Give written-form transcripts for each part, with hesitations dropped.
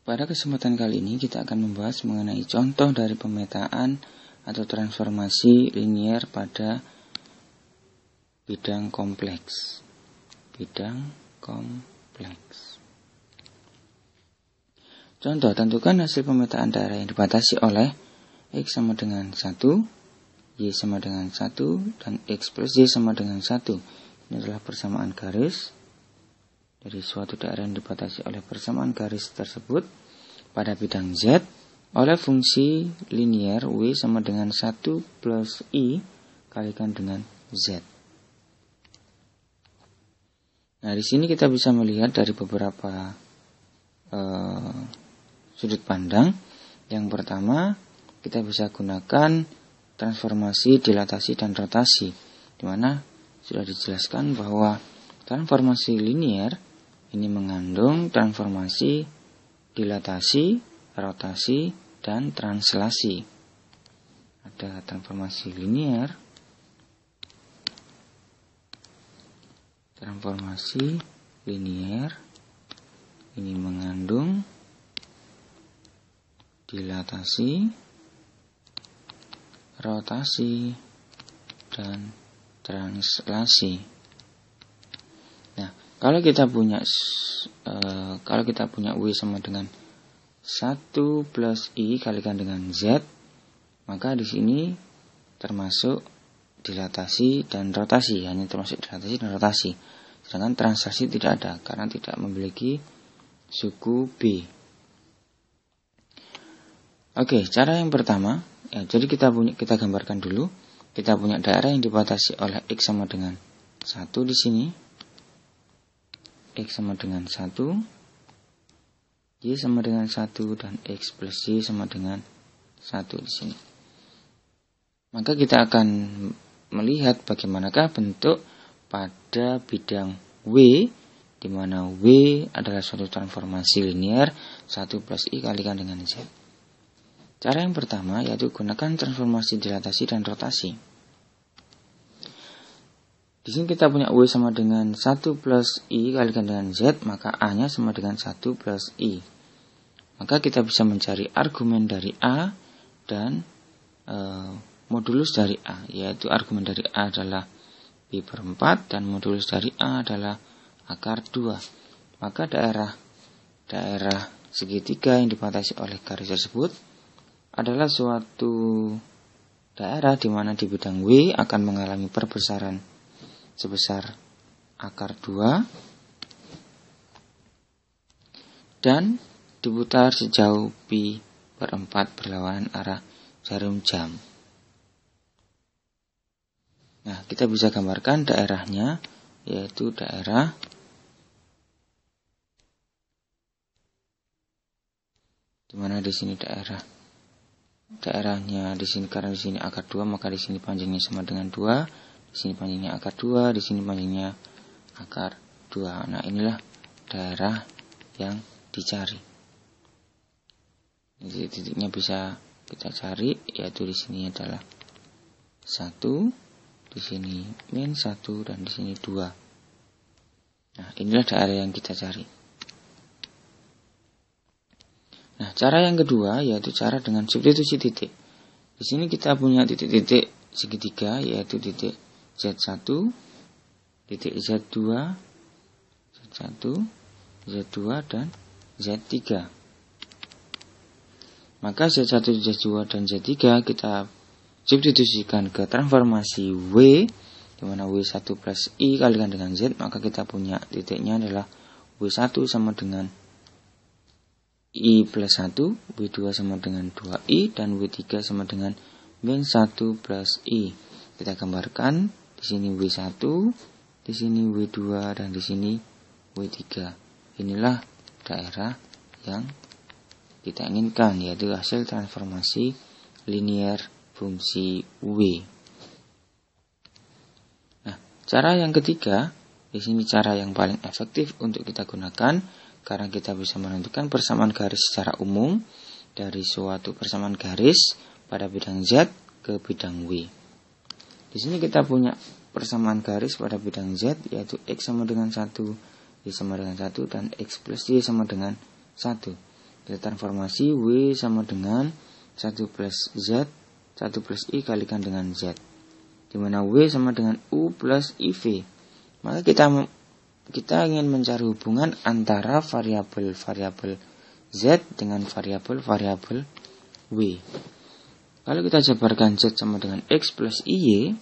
Pada kesempatan kali ini kita akan membahas mengenai contoh dari pemetaan atau transformasi linier pada bidang kompleks. Contoh, tentukan hasil pemetaan daerah yang dibatasi oleh X sama dengan 1, Y sama dengan 1, dan X plus Y sama dengan 1. Ini adalah persamaan garis dari suatu daerah yang dibatasi oleh persamaan garis tersebut pada bidang Z oleh fungsi linier W sama dengan 1 plus I kalikan dengan Z. Nah, di sini kita bisa melihat dari beberapa sudut pandang. Yang pertama, kita bisa gunakan transformasi, dilatasi, dan rotasi, di mana sudah dijelaskan bahwa transformasi linier ini mengandung transformasi, dilatasi, rotasi, dan translasi. Ada transformasi linier, ini mengandung dilatasi, rotasi, dan translasi. Nah, kalau kita punya W sama dengan 1 plus I kalikan dengan Z, maka di sini termasuk dilatasi dan rotasi, hanya termasuk dilatasi dan rotasi. Sedangkan translasi tidak ada karena tidak memiliki suku B. Oke, cara yang pertama, jadi kita gambarkan dulu. Kita punya daerah yang dibatasi oleh X sama dengan 1 di sini. X sama dengan 1, Y sama dengan 1, dan X plus Y sama dengan 1 di sini. Maka kita akan melihat bagaimanakah bentuk pada bidang W, di mana W adalah suatu transformasi linier 1 plus I kalikan dengan Z. Cara yang pertama yaitu gunakan transformasi dilatasi dan rotasi. Di sini kita punya W sama dengan 1 plus I kalikan dengan Z, maka A-nya sama dengan 1 plus I. Maka kita bisa mencari argumen dari A dan modulus dari A, yaitu argumen dari A adalah B per 4 dan modulus dari A adalah akar 2. Maka daerah segitiga yang dibatasi oleh garis tersebut adalah suatu daerah di mana di bidang W akan mengalami perbesaran sebesar akar 2 dan diputar sejauh pi per 4 berlawanan arah jarum jam. Nah, kita bisa gambarkan daerahnya, yaitu daerah dimana di sini daerahnya di sini, karena di sini akar 2 maka di sini panjangnya sama dengan 2. Di sini panjangnya akar 2, di sini panjangnya akar 2. Nah, inilah daerah yang dicari. Jadi titiknya bisa kita cari, yaitu di sini adalah 1, di sini min 1, dan di sini 2. Nah, inilah daerah yang kita cari. Nah, cara yang kedua yaitu cara dengan substitusi titik. Di sini kita punya titik-titik segitiga, yaitu titik Z1, titik Z2, Z2, dan Z3. Maka Z1, Z2, dan Z3 kita substitusikan ke transformasi W, di mana W1 plus I kalikan dengan Z, maka kita punya titiknya adalah W1 sama dengan I plus 1, W2 sama dengan 2I, dan W3 sama dengan min 1 plus I. Kita gambarkan di sini W1, di sini W2, dan di sini W3. Inilah daerah yang kita inginkan, yaitu hasil transformasi linier fungsi W. Nah, cara yang ketiga, di sini cara yang paling efektif untuk kita gunakan, karena kita bisa menentukan persamaan garis secara umum dari suatu persamaan garis pada bidang Z ke bidang W. Di sini kita punya persamaan garis pada bidang Z, yaitu X sama dengan 1, Y sama dengan 1, dan X plus Y sama dengan 1. Kita transformasi W sama dengan 1 plus Z, 1 plus I kalikan dengan Z. Dimana W sama dengan U plus IV. Maka kita ingin mencari hubungan antara variabel-variabel Z dengan variabel-variabel W. Kalau kita jabarkan Z sama dengan X plus IY,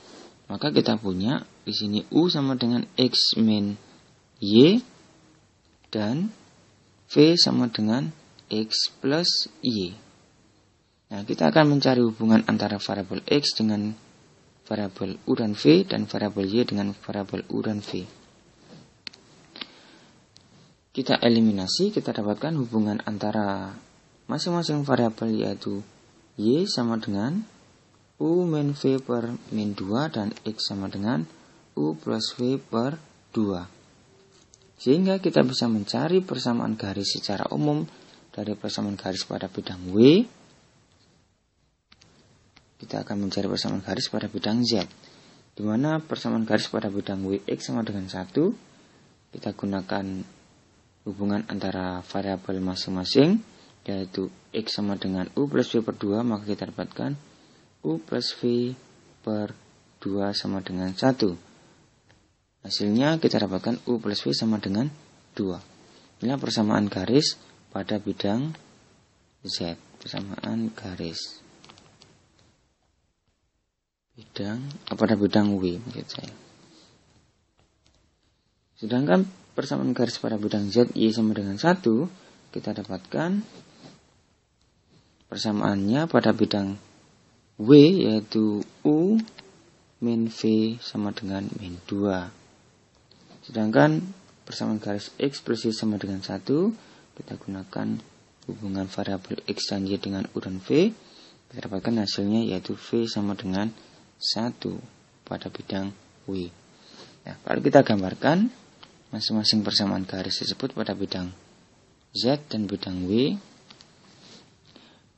maka kita punya di sini U sama dengan X min Y dan V sama dengan X plus Y. Nah, kita akan mencari hubungan antara variabel X dengan variabel U dan V dan variabel Y dengan variabel U dan V. Kita eliminasi, kita dapatkan hubungan antara masing-masing variabel yaitu Y sama dengan U min V per min 2 dan X sama dengan U plus V per 2. Sehingga kita bisa mencari persamaan garis secara umum dari persamaan garis pada bidang W. Kita akan mencari persamaan garis pada bidang Z. Di mana persamaan garis pada bidang W X sama dengan 1. Kita gunakan hubungan antara variabel masing-masing, yaitu X sama dengan U plus V per 2, maka kita dapatkan U plus V per 2 sama dengan 1. Hasilnya kita dapatkan U plus V sama dengan 2. Inilah persamaan garis pada bidang Z. Persamaan garis pada bidang W maksud saya. Sedangkan persamaan garis pada bidang Z Y sama dengan 1, kita dapatkan persamaannya pada bidang W yaitu U min V sama dengan min 2. Sedangkan persamaan garis X plus Y sama dengan 1, kita gunakan hubungan variabel X dan Y dengan U dan V. Kita dapatkan hasilnya yaitu V sama dengan 1 pada bidang W. Nah, kalau kita gambarkan masing-masing persamaan garis tersebut pada bidang Z dan bidang W.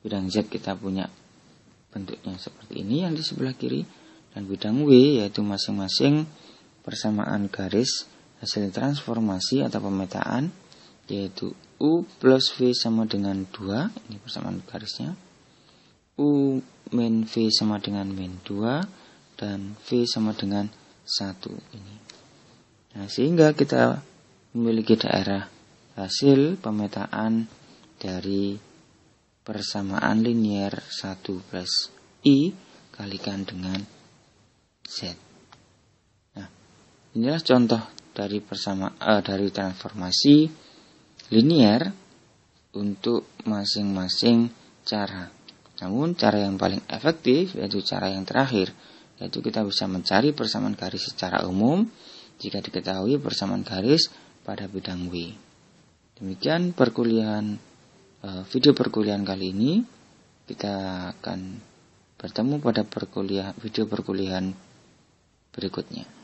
Bidang Z kita punya bentuknya seperti ini yang di sebelah kiri, dan bidang W yaitu masing-masing persamaan garis hasil transformasi atau pemetaan yaitu U plus V sama dengan 2, ini persamaan garisnya, U min V sama dengan min 2, dan V sama dengan 1 ini. Nah, sehingga kita memiliki daerah hasil pemetaan dari persamaan linier 1 plus I kalikan dengan Z. Nah, inilah contoh dari dari transformasi linier untuk masing-masing cara. Namun cara yang paling efektif yaitu cara yang terakhir, yaitu kita bisa mencari persamaan garis secara umum jika diketahui persamaan garis pada bidang W. Demikian video perkuliahan kali ini. Kita akan bertemu pada video perkuliahan berikutnya.